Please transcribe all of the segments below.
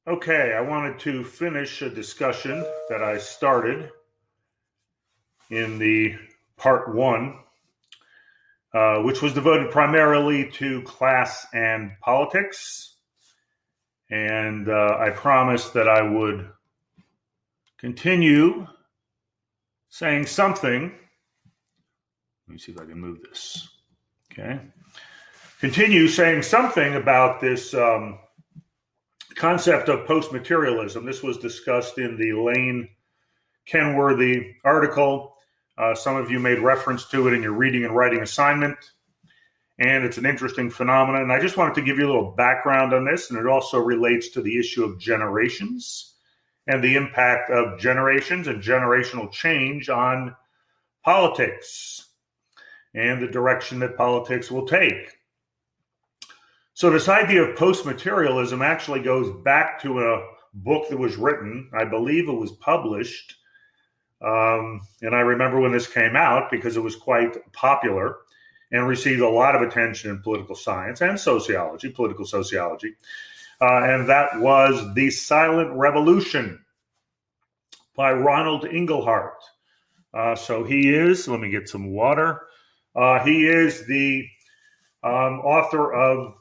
Okay, I wanted to finish a discussion that I started in the part one, which was devoted primarily to class and politics. And I promised that I would continue saying something. Let me see if I can move this. Okay. Continue saying something about this concept of post-materialism. This was discussed in the Lane Kenworthy article. Some of you made reference to it in your reading and writing assignment, and it's an interesting phenomenon. And I just wanted to give you a little background on this, and it also relates to the issue of generations and the impact of generations and generational change on politics and the direction that politics will take. So this idea of post-materialism actually goes back to a book that was written. I believe it was published. And I remember when this came out because it was quite popular and received a lot of attention in political science and sociology, political sociology. And that was The Silent Revolution by Ronald Inglehart. So he is, let me get some water. He is the author of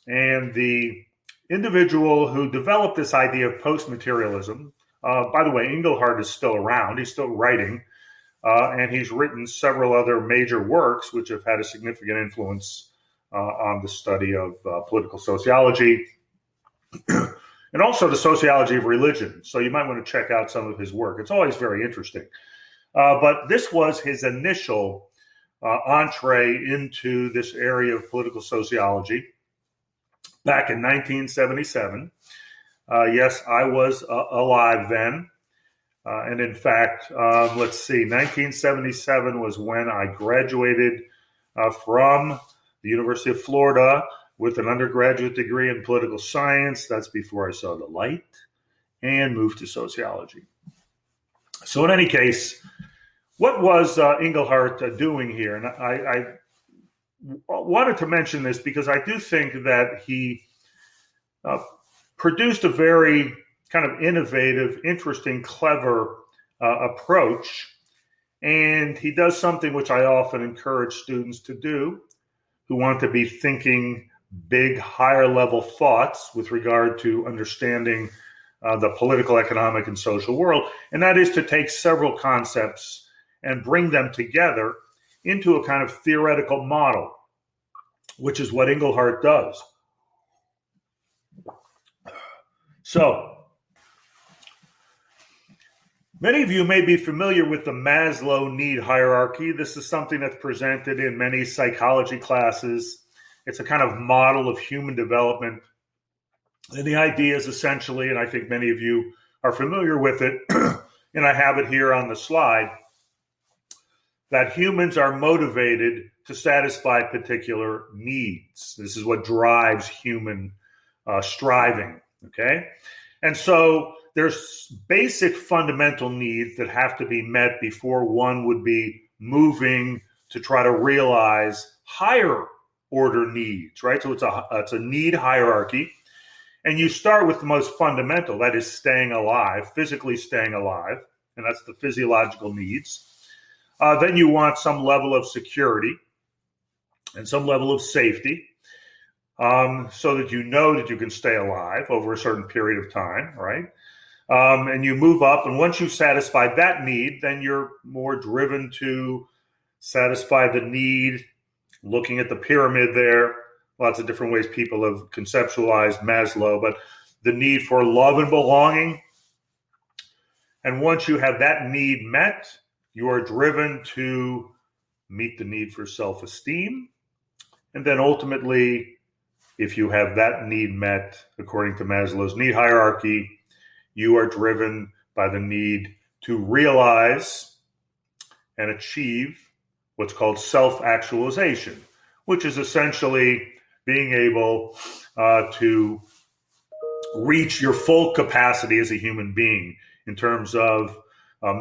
and the individual who developed this idea of post-materialism. By the way, Inglehart is still around. He's still writing, and he's written several other major works which have had a significant influence on the study of political sociology and also the sociology of religion. So you might want to check out some of his work. It's always very interesting. But this was his initial entree into this area of political sociology back in 1977. Yes, I was alive then. And in fact, let's see, 1977 was when I graduated from the University of Florida with an undergraduate degree in political science. That's before I saw the light and moved to sociology. So in any case, what was Inglehart doing here? And I wanted to mention this because I do think that he produced a very kind of innovative, interesting, clever approach. And he does something which I often encourage students to do who want to be thinking big, higher level thoughts with regard to understanding the political, economic, and social world. And that is to take several concepts and bring them together into a kind of theoretical model, which is what Inglehart does. So, many of you may be familiar with the Maslow need hierarchy. This is something that's presented in many psychology classes. It's a kind of model of human development. And the idea is essentially, and I think many of you are familiar with it, and I have it here on the slide, that humans are motivated to satisfy particular needs. This is what drives human striving, okay? And so there's basic fundamental needs that have to be met before one would be moving to try to realize higher order needs, right? So it's a need hierarchy. And you start with the most fundamental, that is staying alive, physically staying alive, and that's the physiological needs. Then you want some level of security and some level of safety so that you know that you can stay alive over a certain period of time, right? And you move up, and once you've satisfied that need, then you're more driven to satisfy the need, looking at the pyramid there, lots of different ways people have conceptualized Maslow, but the need for love and belonging. And once you have that need met, you are driven to meet the need for self-esteem. And then ultimately, if you have that need met, according to Maslow's need hierarchy, you are driven by the need to realize and achieve what's called self-actualization, which is essentially being able to reach your full capacity as a human being in terms of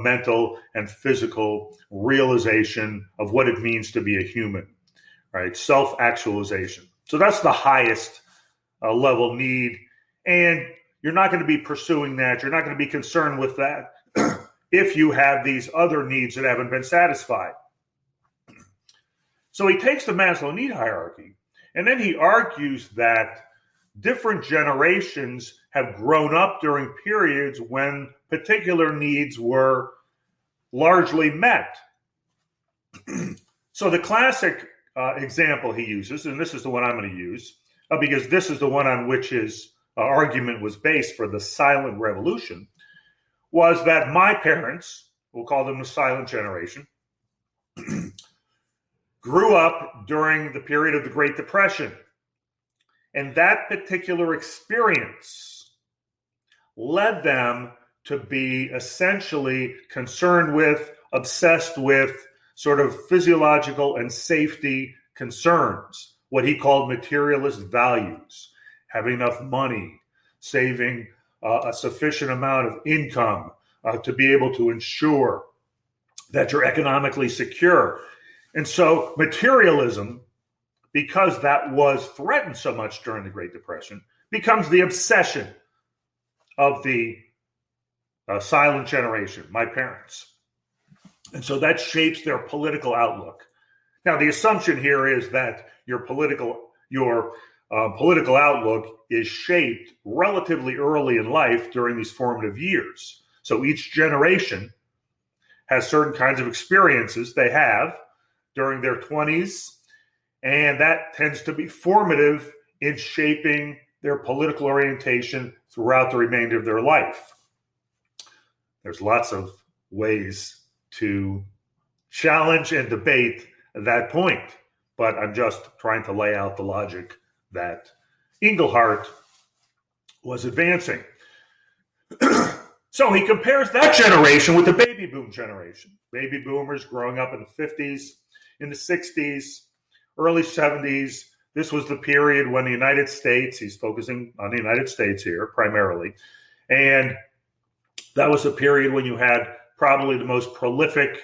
mental and physical realization of what it means to be a human, right? Self-actualization. So that's the highest level need. And you're not going to be pursuing that. You're not going to be concerned with that if you have these other needs that haven't been satisfied. So he takes the Maslow need hierarchy, and then he argues that different generations have grown up during periods when particular needs were largely met. So the classic example he uses, and this is the one I'm going to use, because this is the one on which his argument was based for the silent revolution, was that my parents, we'll call them the silent generation, grew up during the period of the Great Depression. And that particular experience led them to be essentially concerned with, obsessed with sort of physiological and safety concerns, what he called materialist values, having enough money, saving a sufficient amount of income to be able to ensure that you're economically secure. And so materialism, because that was threatened so much during the Great Depression, becomes the obsession of the silent generation, my parents. And so that shapes their political outlook. Now, the assumption here is that your political outlook is shaped relatively early in life during these formative years. So each generation has certain kinds of experiences they have during their 20s, and that tends to be formative in shaping their political orientation throughout the remainder of their life. There's lots of ways to challenge and debate that point, but I'm just trying to lay out the logic that Inglehart was advancing. So he compares that generation with the baby boom generation. Baby boomers growing up in the 50s, in the 60s, early 70s. This was the period when the United States, he's focusing on the United States here primarily, and that was a period when you had probably the most prolific,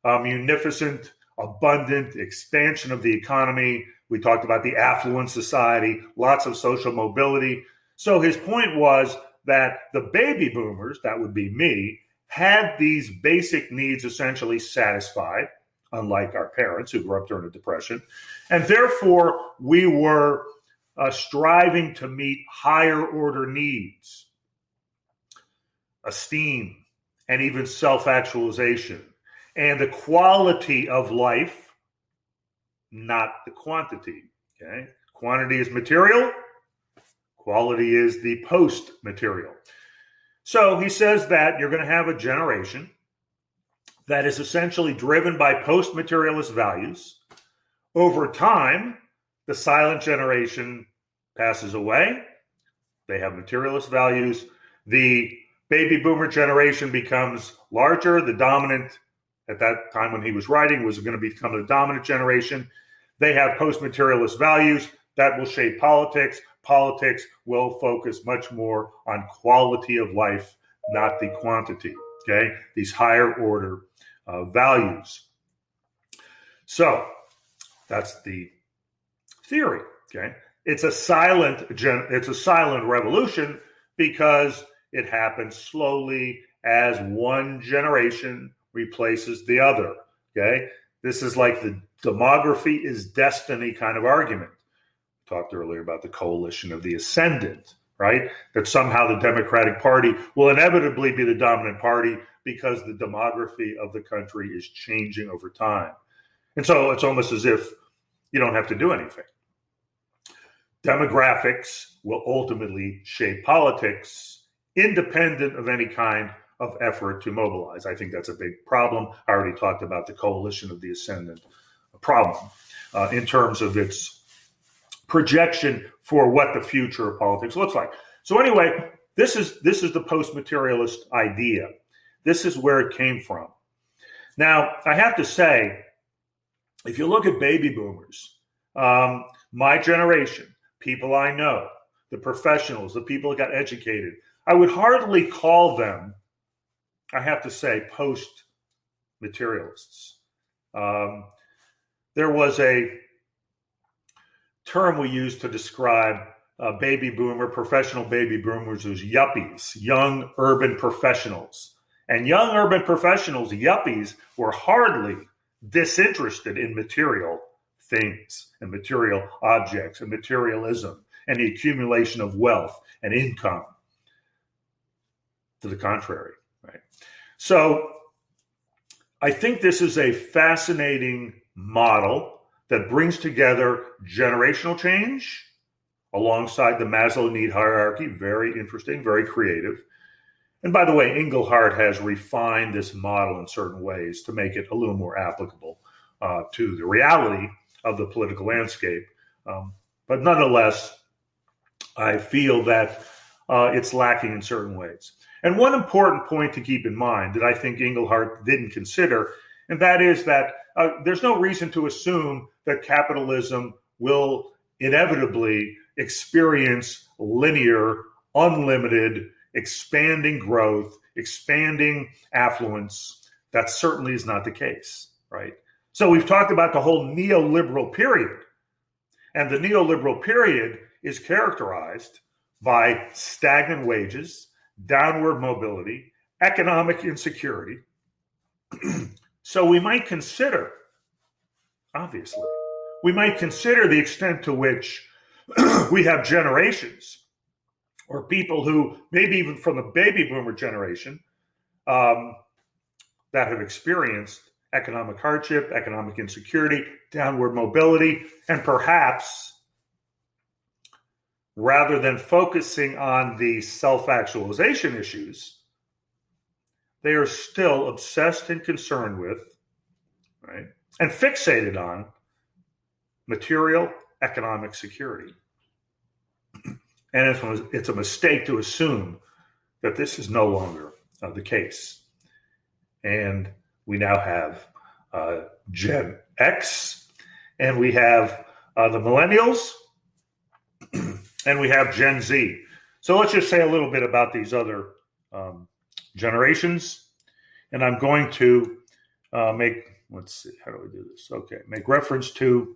munificent, abundant expansion of the economy. We talked about the affluent society, lots of social mobility. So his point was that the baby boomers, that would be me, had these basic needs essentially satisfied, unlike our parents who grew up during the Depression. And therefore, we were striving to meet higher order needs, esteem, and even self-actualization, and the quality of life, not the quantity. Okay? Quantity is material. Quality is the post-material. So he says that you're going to have a generation that is essentially driven by post-materialist values. Over time, the silent generation passes away. They have materialist values. The baby boomer generation becomes larger. The dominant, at that time when he was writing, was going to become the dominant generation. They have post-materialist values. That will shape politics. Politics will focus much more on quality of life, not the quantity. Okay, these higher order values. So that's the theory. Okay, it's a silent revolution because it happens slowly as one generation replaces the other. Okay, this is like the demography is destiny kind of argument. Talked earlier about the coalition of the ascendant, right? That somehow the Democratic Party will inevitably be the dominant party because the demography of the country is changing over time. And so it's almost as if you don't have to do anything. Demographics will ultimately shape politics independent of any kind of effort to mobilize. I think that's a big problem. I already talked about the coalition of the ascendant problem in terms of its projection for what the future of politics looks like. So anyway, this is the post-materialist idea. This is where it came from. Now, I have to say, if you look at baby boomers, my generation, people I know, the professionals, the people that got educated, I would hardly call them, I have to say, post-materialists. There was a term we used to describe baby boomer, professional baby boomers, was yuppies, young urban professionals. And young urban professionals, yuppies, were hardly disinterested in material things and material objects and materialism and the accumulation of wealth and income. To the contrary, right? So I think this is a fascinating model that brings together generational change alongside the Maslow need hierarchy. Very interesting, very creative. And by the way, Inglehart has refined this model in certain ways to make it a little more applicable to the reality of the political landscape. But nonetheless, I feel that it's lacking in certain ways. And one important point to keep in mind that I think Inglehart didn't consider, and that is that there's no reason to assume that capitalism will inevitably experience linear, unlimited, expanding growth, expanding affluence. That certainly is not the case, right? So we've talked about the whole neoliberal period. And the neoliberal period is characterized by stagnant wages, downward mobility, economic insecurity. So we might consider, obviously, the extent to which we have generations or people who, maybe even from the baby boomer generation, that have experienced economic hardship, economic insecurity, downward mobility, and perhaps, rather than focusing on the self-actualization issues, they are still obsessed and concerned with, right, and fixated on material economic security. And it's a mistake to assume that this is no longer the case. And we now have Gen X, and we have the Millennials, and we have Gen Z. So let's just say a little bit about these other generations. And I'm going to let's see, how do we do this? Okay, make reference to,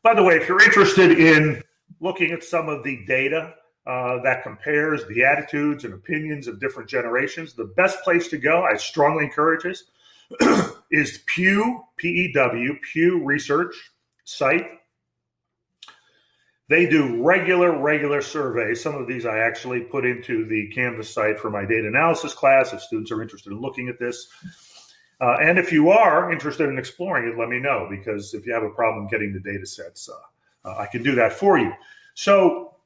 by the way, if you're interested in looking at some of the data that compares the attitudes and opinions of different generations, the best place to go, I strongly encourage this, is Pew, P-E-W, Pew Research site. They do regular surveys. Some of these I actually put into the Canvas site for my data analysis class if students are interested in looking at this. And if you are interested in exploring it, let me know, because if you have a problem getting the data sets, I can do that for you. So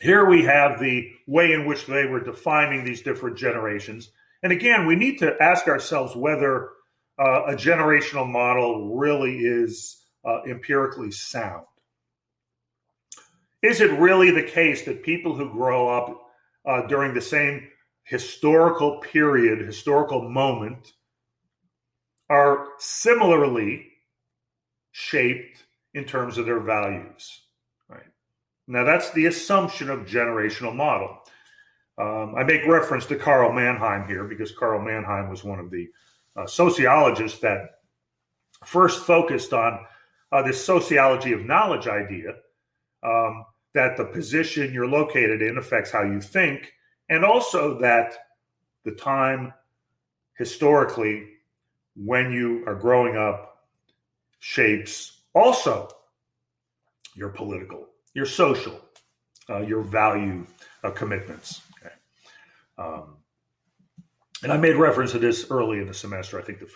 here we have the way in which they were defining these different generations. And again, we need to ask ourselves whether a generational model really is empirically sound. Is it really the case that people who grow up during the same historical period, historical moment, are similarly shaped in terms of their values? Right. Now, that's the assumption of generational model. I make reference to Karl Mannheim here because Karl Mannheim was one of the sociologists that first focused on this sociology of knowledge idea, that the position you're located in affects how you think, and also that the time historically when you are growing up shapes also your political, your social, your value commitments. Okay. And I made reference to this early in the semester, I think the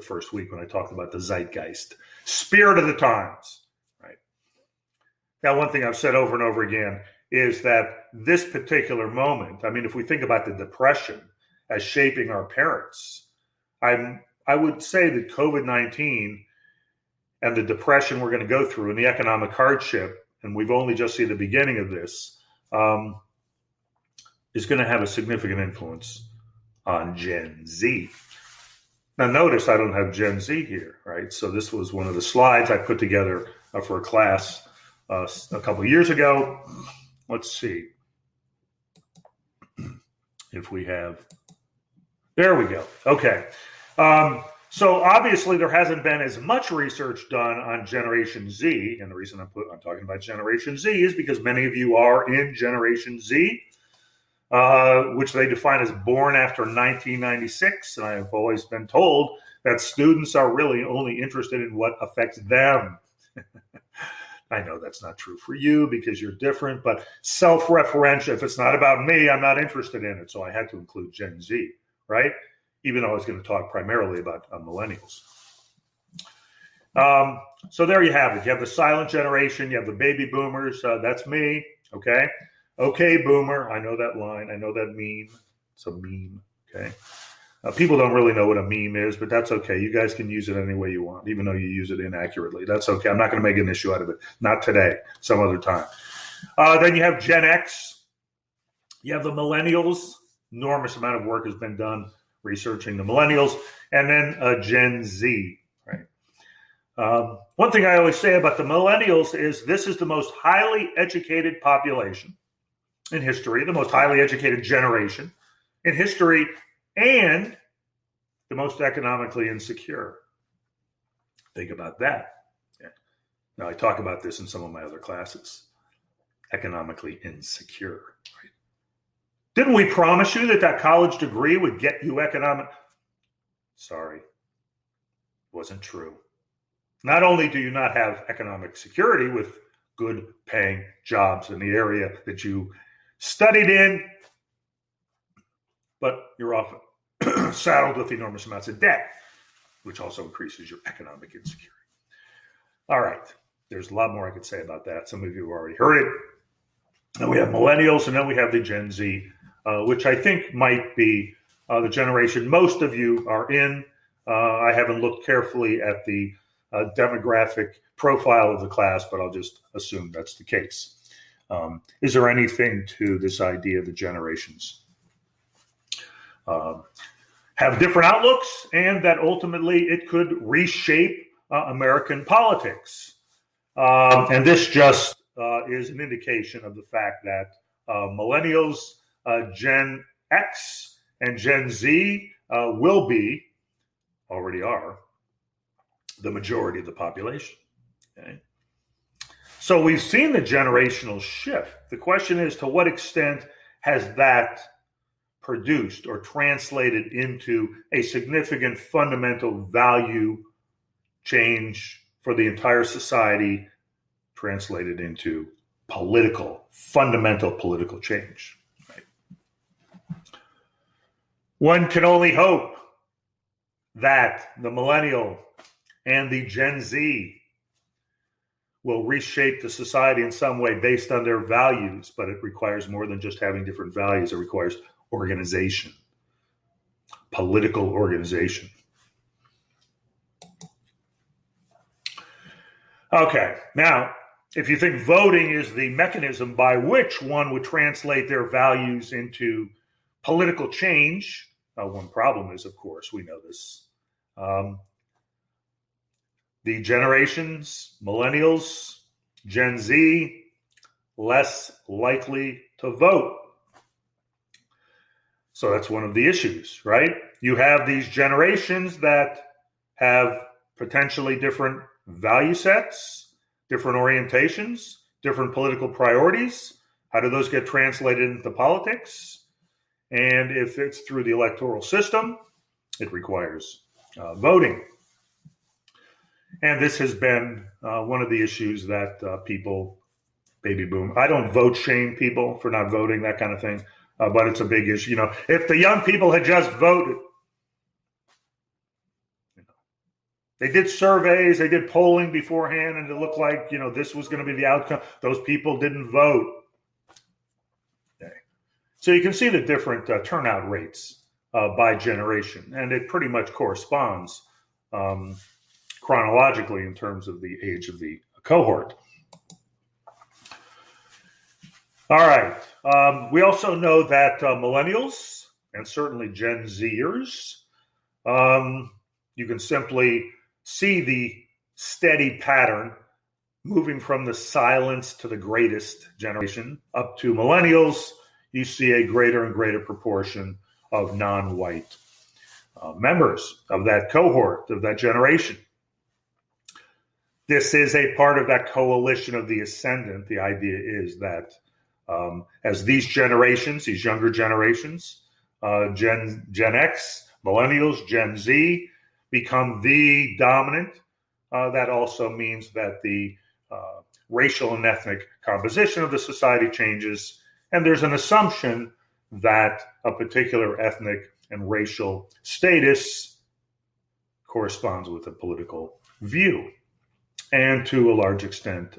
first week when I talked about the zeitgeist, spirit of the times. Right. Now, one thing I've said over and over again is that this particular moment, I mean, if we think about the Depression as shaping our parents, I would say that COVID-19 and the depression we're going to go through and the economic hardship, and we've only just seen the beginning of this, is going to have a significant influence on Gen Z. Now, notice I don't have Gen Z here, right? So this was one of the slides I put together for a class a couple of years ago. Let's see if we have, there we go. Okay. So obviously there hasn't been as much research done on Generation Z, and the reason I'm talking about Generation Z is because many of you are in Generation Z, which they define as born after 1996. And I've always been told that students are really only interested in what affects them. I know that's not true for you because you're different, but self-referential, if it's not about me, I'm not interested in it. So I had to include Gen Z, right? Even though I was going to talk primarily about millennials. So there you have it. You have the silent generation. You have the baby boomers. That's me. Okay. Okay, boomer. I know that line. I know that meme. It's a meme. Okay. People don't really know what a meme is, but that's okay. You guys can use it any way you want, even though you use it inaccurately. That's okay. I'm not going to make an issue out of it. Not today. Some other time. Then you have Gen X. You have the millennials. Enormous amount of work has been done researching the millennials, and then Gen Z, right? One thing I always say about the millennials is this is the most highly educated population in history, the most highly educated generation in history, and the most economically insecure. Think about that. Yeah. Now, I talk about this in some of my other classes. Economically insecure, right? Didn't we promise you that that college degree would get you economic? Sorry, wasn't true. Not only do you not have economic security with good paying jobs in the area that you studied in, but you're often saddled with enormous amounts of debt, which also increases your economic insecurity. All right, there's a lot more I could say about that. Some of you have already heard it. And we have millennials, and then we have the Gen Z, which I think might be the generation most of you are in. I haven't looked carefully at the demographic profile of the class, but I'll just assume that's the case. Is there anything to this idea the generations have different outlooks and that ultimately it could reshape American politics? And this just is an indication of the fact that millennials, Gen X, and Gen Z will be, already are, the majority of the population. Okay? So we've seen the generational shift. The question is, to what extent has that produced or translated into a significant fundamental value change for the entire society, translated into fundamental political change? Right? One can only hope that the millennial and the Gen Z will reshape the society in some way based on their values, but it requires more than just having different values. It requires organization, political organization. Okay, now, if you think voting is the mechanism by which one would translate their values into political change, one problem is, of course, we know this. The generations, millennials, Gen Z, less likely to vote. So that's one of the issues, right? You have these generations that have potentially different value sets, different orientations, different political priorities. How do those get translated into politics? And if it's through the electoral system, it requires voting. And this has been one of the issues that people, baby boom, I don't vote shame people for not voting, that kind of thing, but it's a big issue. You know, if the young people had just voted, they did surveys, they did polling beforehand, and it looked like, you know, this was going to be the outcome. Those people didn't vote. Okay. So you can see the different turnout rates by generation, and it pretty much corresponds chronologically in terms of the age of the cohort. All right. We also know that millennials and certainly Gen Zers, you can simply see the steady pattern moving from the silence to the greatest generation up to millennials. You see a greater and greater proportion of non-white members of that cohort, of that generation. This is a part of that coalition of the ascendant. The idea is that as these generations, these younger generations, Gen X, Millennials, Gen Z, become the dominant, that also means that the racial and ethnic composition of the society changes, and there's an assumption that a particular ethnic and racial status corresponds with a political view. And to a large extent,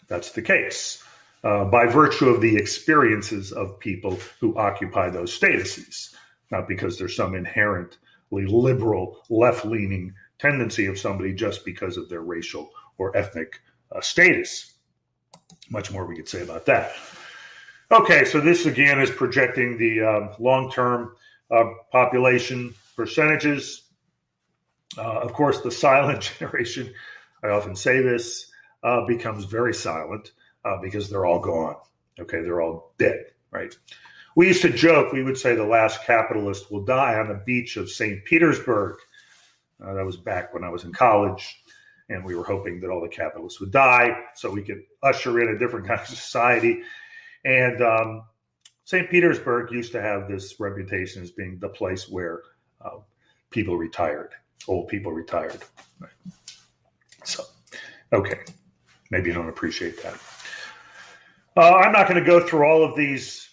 that's the case by virtue of the experiences of people who occupy those statuses, not because there's some inherently liberal, left-leaning tendency of somebody just because of their racial or ethnic status. Much more we could say about that. Okay, so this again is projecting the long-term population percentages. Of course, the silent generation, I often say this, becomes very silent because they're all gone. Okay, they're all dead, right? We used to joke, we would say the last capitalist will die on the beach of St. Petersburg. That was back when I was in college, and we were hoping that all the capitalists would die so we could usher in a different kind of society. And St. Petersburg used to have this reputation as being the place where people retired, old people retired. Right? So, okay, maybe you don't appreciate that. I'm not going to go through all of these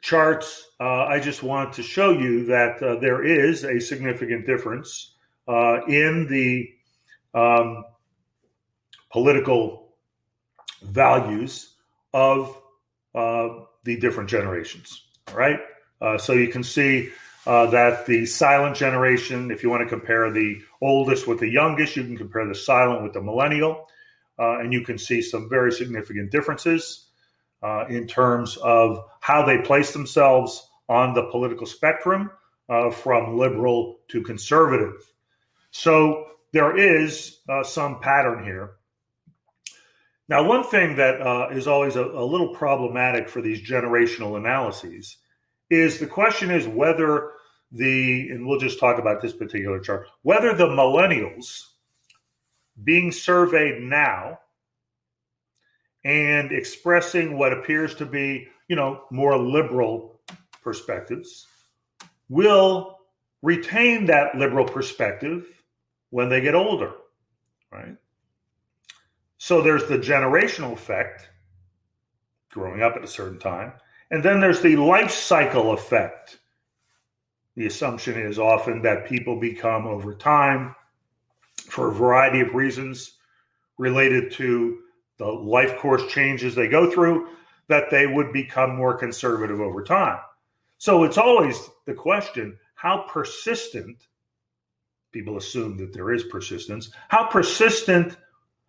charts. I just want to show you that there is a significant difference in the political values of the different generations. All right. So you can see that the silent generation, if you want to compare the oldest with the youngest, you can compare the silent with the millennial. And you can see some very significant differences in terms of how they place themselves on the political spectrum from liberal to conservative. So there is some pattern here. Now, one thing that is always a little problematic for these generational analyses is the question is whether and we'll just talk about this particular chart, whether the millennials being surveyed now and expressing what appears to be, more liberal perspectives will retain that liberal perspective when they get older, right? So there's the generational effect, growing up at a certain time, and then there's the life cycle effect. The assumption is often that people become, over time, for a variety of reasons related to the life course changes they go through, that they would become more conservative over time. So it's always the question, how persistent, people assume that there is persistence, how persistent,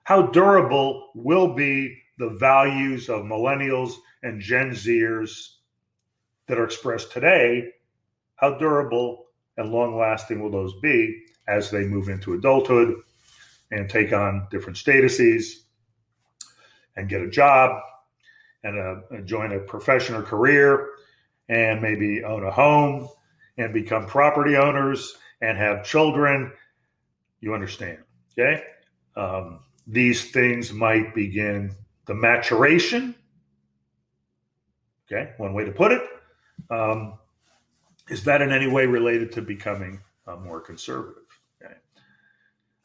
how durable will be the values of millennials and Gen Zers that are expressed today? How durable and long-lasting will those be as they move into adulthood and take on different statuses and get a job and join a profession or career and maybe own a home and become property owners and have children? You understand, okay? These things might begin the maturation, okay, one way to put it. Is that in any way related to becoming more conservative? Okay.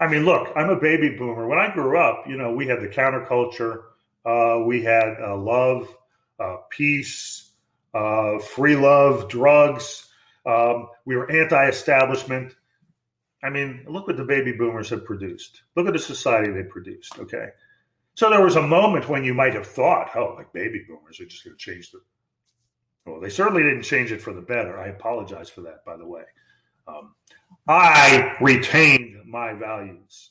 I mean, look, I'm a baby boomer. When I grew up, we had the counterculture. We had love, peace, free love, drugs. We were anti-establishment. I mean, look what the baby boomers have produced. Look at the society they produced, okay? So there was a moment when you might have thought, like baby boomers are just going to change the... Well, they certainly didn't change it for the better. I apologize for that, by the way. I retained my values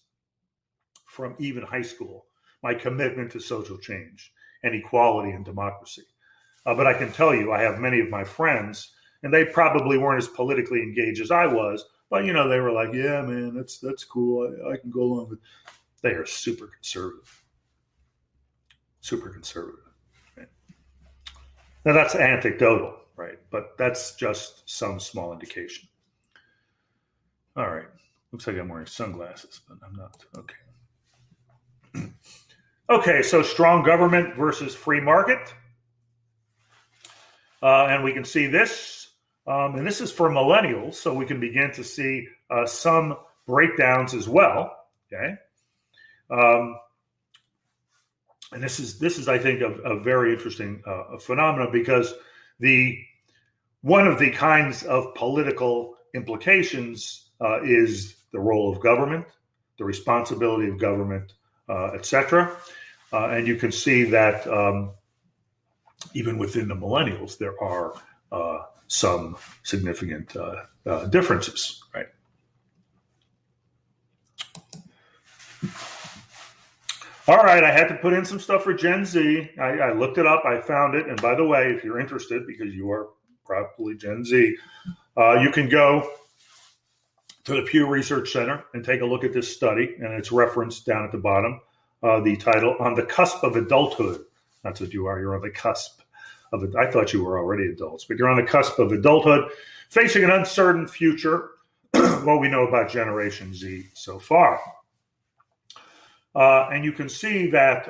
from even high school, my commitment to social change and equality and democracy. But I can tell you, I have many of my friends, and they probably weren't as politically engaged as I was, but, they were like, yeah, man, that's cool. I can go along with it. They are super conservative. Super conservative. Now, that's anecdotal. right? But that's just some small indication. All right. Looks like I'm wearing sunglasses, but I'm not. Okay. Okay, so strong government versus free market. And we can see this, and this is for millennials, so we can begin to see some breakdowns as well. Okay, and this is I think a very interesting phenomenon, because one of the kinds of political implications is the role of government, the responsibility of government, etc. And you can see that even within the millennials, there are some significant differences, right? All right, I had to put in some stuff for Gen Z. I looked it up, I found it, and by the way, if you're interested, because you are probably Gen Z, you can go to the Pew Research Center and take a look at this study, and it's referenced down at the bottom, the title, On the Cusp of Adulthood. That's what you are, you're on the cusp of it. I thought you were already adults, but you're on the cusp of adulthood, facing an uncertain future. What we know about Generation Z so far. And you can see that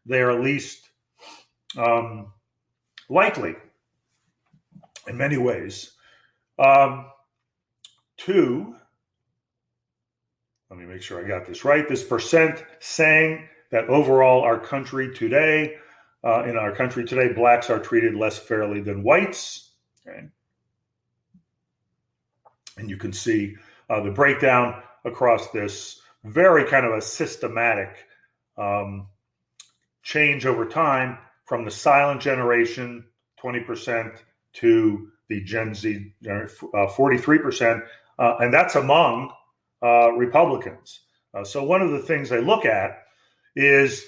they are at least likely, in many ways, to, let me make sure I got this right, this percent saying that overall in our country today, blacks are treated less fairly than whites. Okay. And you can see the breakdown across this very kind of a systematic change over time from the silent generation, 20%, to the Gen Z, 43%, and that's among Republicans. So one of the things they look at is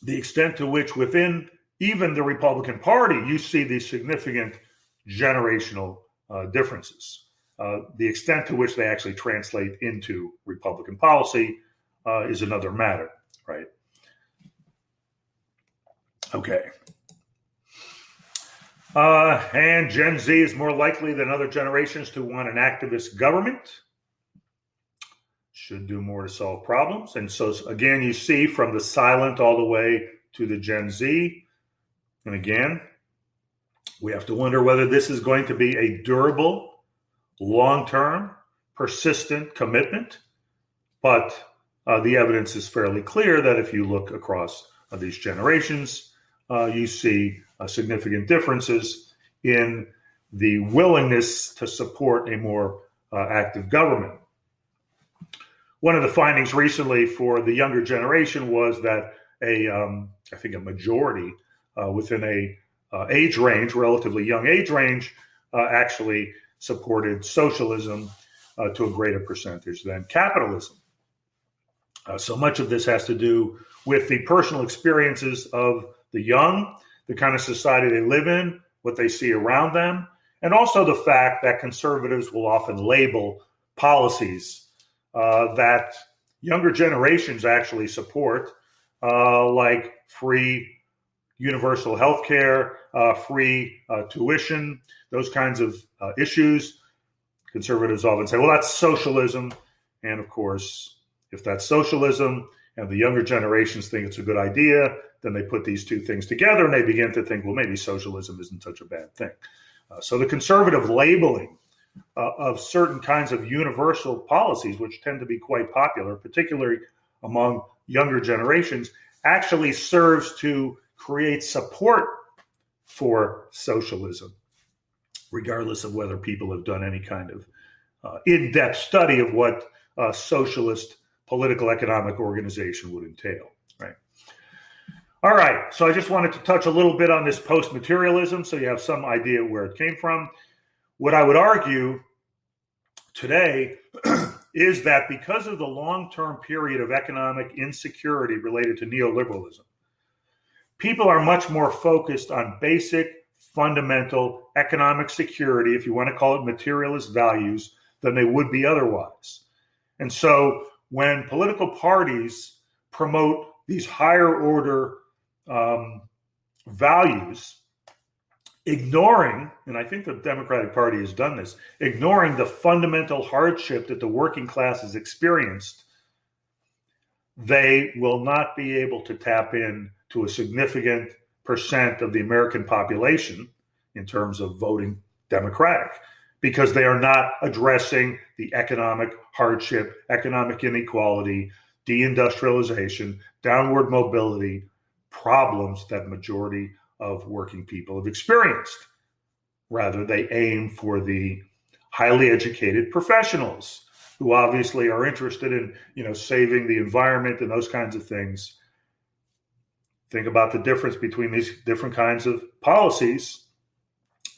the extent to which within even the Republican Party, you see these significant generational differences. The extent to which they actually translate into Republican policy is another matter, right? Okay. And Gen Z is more likely than other generations to want an activist government. Should do more to solve problems. And so, again, you see from the silent all the way to the Gen Z. And again, we have to wonder whether this is going to be a durable, long-term, persistent commitment. But the evidence is fairly clear that if you look across these generations, you see significant differences in the willingness to support a more active government. One of the findings recently for the younger generation was that I think a majority within a age range, relatively young age range, actually supported socialism to a greater percentage than capitalism. So much of this has to do with the personal experiences of the young, the kind of society they live in, what they see around them, and also the fact that conservatives will often label policies that younger generations actually support, like free universal health care, free tuition, those kinds of issues. Conservatives often say, well, that's socialism. And of course, if that's socialism and the younger generations think it's a good idea, then they put these two things together and they begin to think, well, maybe socialism isn't such a bad thing. So the conservative labeling of certain kinds of universal policies, which tend to be quite popular, particularly among younger generations, actually serves to create support for socialism, regardless of whether people have done any kind of in-depth study of what a socialist political economic organization would entail, right? All right, so I just wanted to touch a little bit on this post-materialism so you have some idea where it came from. What I would argue today is that because of the long-term period of economic insecurity related to neoliberalism, people are much more focused on basic, fundamental economic security, if you want to call it materialist values, than they would be otherwise. And so when political parties promote these higher order values, ignoring, and I think the Democratic Party has done this, ignoring the fundamental hardship that the working class has experienced, they will not be able to tap in to a significant percent of the American population in terms of voting Democratic, because they are not addressing the economic hardship, economic inequality, deindustrialization, downward mobility problems that majority of working people have experienced. Rather, they aim for the highly educated professionals who obviously are interested in, saving the environment and those kinds of things. Think about the difference between these different kinds of policies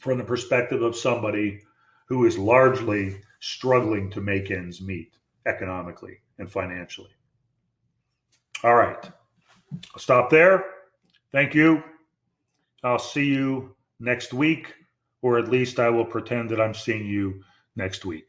from the perspective of somebody who is largely struggling to make ends meet economically and financially. All right, I'll stop there. Thank you. I'll see you next week, or at least I will pretend that I'm seeing you next week.